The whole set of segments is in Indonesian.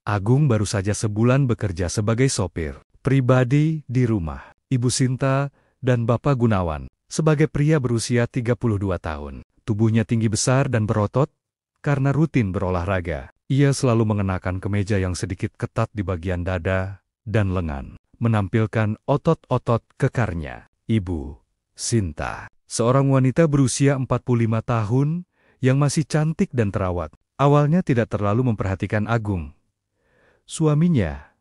Agung baru saja sebulan bekerja sebagai sopir pribadi di rumah Ibu Sinta dan Bapak Gunawan. Sebagai pria berusia 32 tahun, tubuhnya tinggi besar dan berotot karena rutin berolahraga. Ia selalu mengenakan kemeja yang sedikit ketat di bagian dada dan lengan, menampilkan otot-otot kekarnya. Ibu Sinta, seorang wanita berusia 45 tahun yang masih cantik dan terawat, awalnya tidak terlalu memperhatikan Agung. Suaminya,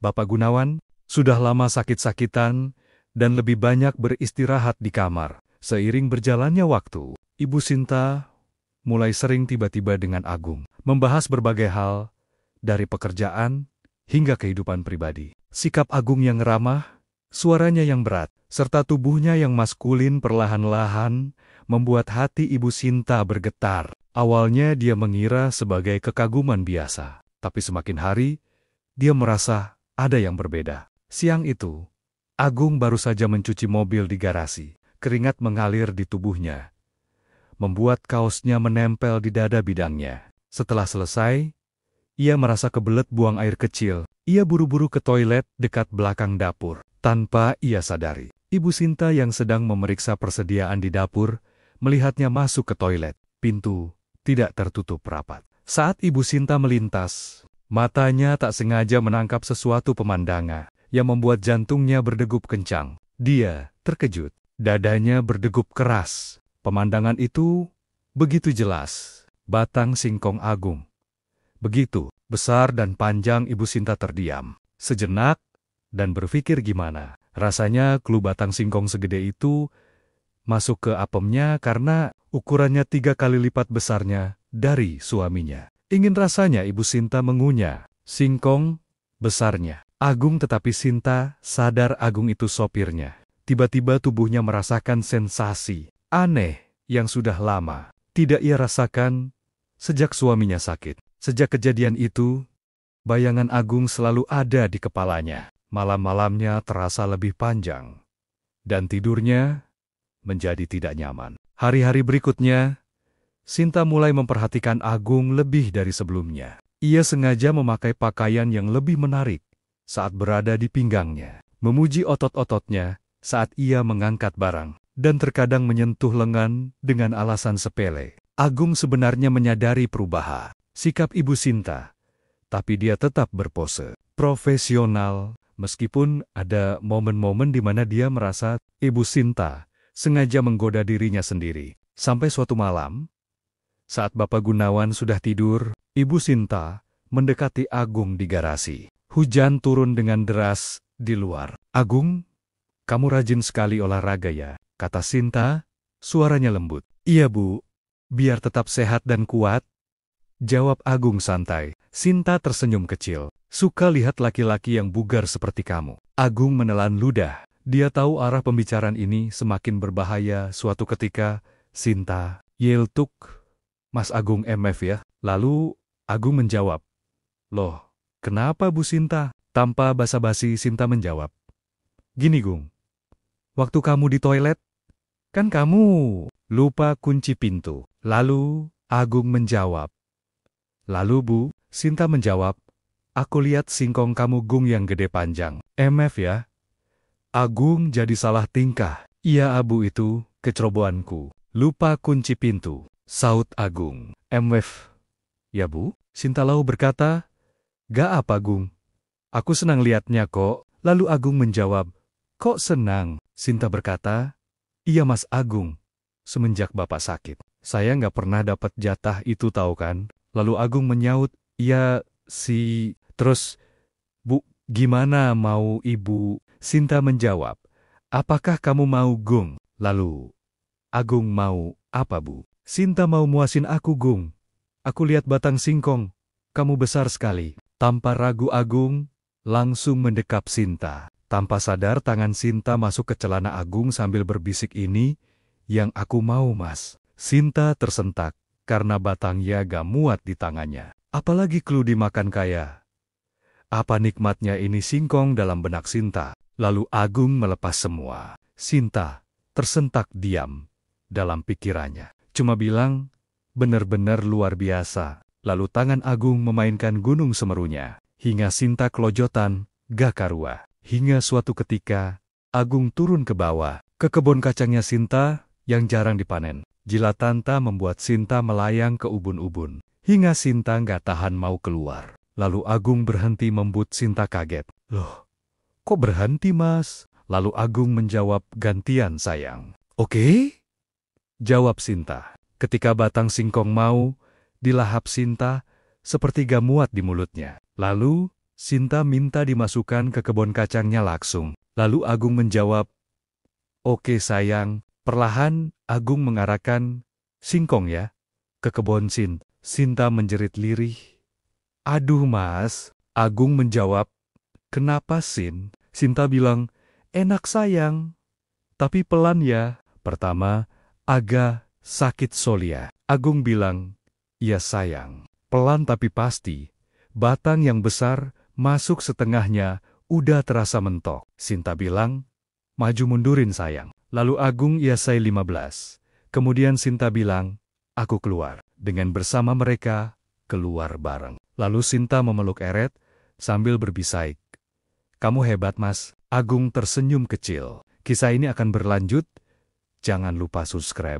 Bapak Gunawan, sudah lama sakit-sakitan dan lebih banyak beristirahat di kamar. Seiring berjalannya waktu, Ibu Sinta mulai sering tiba-tiba dengan Agung, membahas berbagai hal, dari pekerjaan hingga kehidupan pribadi. Sikap Agung yang ramah, suaranya yang berat, serta tubuhnya yang maskulin perlahan-lahan membuat hati Ibu Sinta bergetar. Awalnya dia mengira sebagai kekaguman biasa, tapi semakin hari, dia merasa ada yang berbeda. Siang itu, Agung baru saja mencuci mobil di garasi. Keringat mengalir di tubuhnya, membuat kaosnya menempel di dada bidangnya. Setelah selesai, ia merasa kebelet buang air kecil. Ia buru-buru ke toilet dekat belakang dapur. Tanpa ia sadari, Ibu Sinta yang sedang memeriksa persediaan di dapur, melihatnya masuk ke toilet. Pintu tidak tertutup rapat. Saat Ibu Sinta melintas, matanya tak sengaja menangkap sesuatu pemandangan yang membuat jantungnya berdegup kencang. Dia terkejut, dadanya berdegup keras. Pemandangan itu begitu jelas, batang singkong Agung. Begitu besar dan panjang. Ibu Sinta terdiam sejenak dan berpikir gimana rasanya clue batang singkong segede itu masuk ke apemnya karena ukurannya 3 kali lipat besarnya dari suaminya. Ingin rasanya Ibu Sinta mengunyah singkong besarnya Agung, tetapi Sinta sadar Agung itu sopirnya. Tiba-tiba tubuhnya merasakan sensasi aneh yang sudah lama tidak ia rasakan sejak suaminya sakit. Sejak kejadian itu, bayangan Agung selalu ada di kepalanya. Malam-malamnya terasa lebih panjang, dan tidurnya menjadi tidak nyaman. Hari-hari berikutnya, Sinta mulai memperhatikan Agung lebih dari sebelumnya. Ia sengaja memakai pakaian yang lebih menarik saat berada di pinggangnya, memuji otot-ototnya saat ia mengangkat barang, dan terkadang menyentuh lengan dengan alasan sepele. Agung sebenarnya menyadari perubahan sikap Ibu Sinta, tapi dia tetap berpose profesional, meskipun ada momen-momen di mana dia merasa Ibu Sinta sengaja menggoda dirinya sendiri. Sampai suatu malam, saat Bapak Gunawan sudah tidur, Ibu Sinta mendekati Agung di garasi. Hujan turun dengan deras di luar. "Agung, kamu rajin sekali olahraga ya," kata Sinta, suaranya lembut. "Iya Bu, biar tetap sehat dan kuat," jawab Agung santai. Sinta tersenyum kecil. "Suka lihat laki-laki yang bugar seperti kamu." Agung menelan ludah. Dia tahu arah pembicaraan ini semakin berbahaya. Suatu ketika, Sinta yeltuk, "Mas Agung MF ya?" Lalu Agung menjawab, "Loh, kenapa Bu Sinta?" Tanpa basa-basi Sinta menjawab, "Gini Gung, waktu kamu di toilet, kan kamu lupa kunci pintu." Lalu Agung menjawab, "Lalu Bu?" Sinta menjawab, "Aku lihat singkong kamu Gung yang gede panjang." "MF ya?" Agung jadi salah tingkah. "Iya Abu, itu kecerobohanku. Lupa kunci pintu," saut Agung. "MF ya Bu?" Sinta lalu berkata, "Gak apa Gung, aku senang lihatnya kok." Lalu Agung menjawab, "Kok senang?" Sinta berkata, "Iya Mas Agung, semenjak Bapak sakit, saya nggak pernah dapat jatah itu tahu kan." Lalu Agung menyaut, "Iya sih, terus Bu, gimana mau Ibu?" Sinta menjawab, "Apakah kamu mau Gung?" Lalu Agung, "Mau apa Bu?" "Sinta mau muasin aku Gung. Aku lihat batang singkong, kamu besar sekali." Tanpa ragu Agung langsung mendekap Sinta. Tanpa sadar tangan Sinta masuk ke celana Agung sambil berbisik, "Ini yang aku mau Mas." Sinta tersentak karena batangnya gak muat di tangannya. Apalagi clue dimakan kaya. Apa nikmatnya ini singkong dalam benak Sinta. Lalu Agung melepas semua. Sinta tersentak diam dalam pikirannya. Cuma bilang, "Benar-benar luar biasa." Lalu tangan Agung memainkan gunung semerunya. hingga Sinta kelojotan, gak karua. Hingga suatu ketika, Agung turun ke bawah, ke kebun kacangnya Sinta, yang jarang dipanen. Jilat Tanta membuat Sinta melayang ke ubun-ubun, hingga Sinta gak tahan mau keluar. Lalu Agung berhenti membuat Sinta kaget. Loh, kok berhenti mas? Lalu Agung menjawab, gantian sayang. Oke? Jawab Sinta. Ketika batang singkong mau dilahap Sinta, seperti gak muat di mulutnya. Lalu, Sinta minta dimasukkan ke kebun kacangnya langsung. Lalu Agung menjawab, oke sayang. Perlahan, Agung mengarahkan singkong ya, ke kebun Sinta menjerit lirih. Aduh mas, Agung menjawab, kenapa Sin? Sinta bilang, enak sayang, tapi pelan ya. Pertama, agak sakit Solia. Agung bilang, iya sayang, pelan tapi pasti. Batang yang besar masuk setengahnya, udah terasa mentok. Sinta bilang, maju mundurin sayang. Lalu Agung iasai 15. Kemudian Sinta bilang, aku keluar. Dengan bersama mereka, keluar bareng. Lalu Sinta memeluk Eret, sambil berbisaik. Kamu hebat mas. Agung tersenyum kecil. Kisah ini akan berlanjut. Jangan lupa subscribe.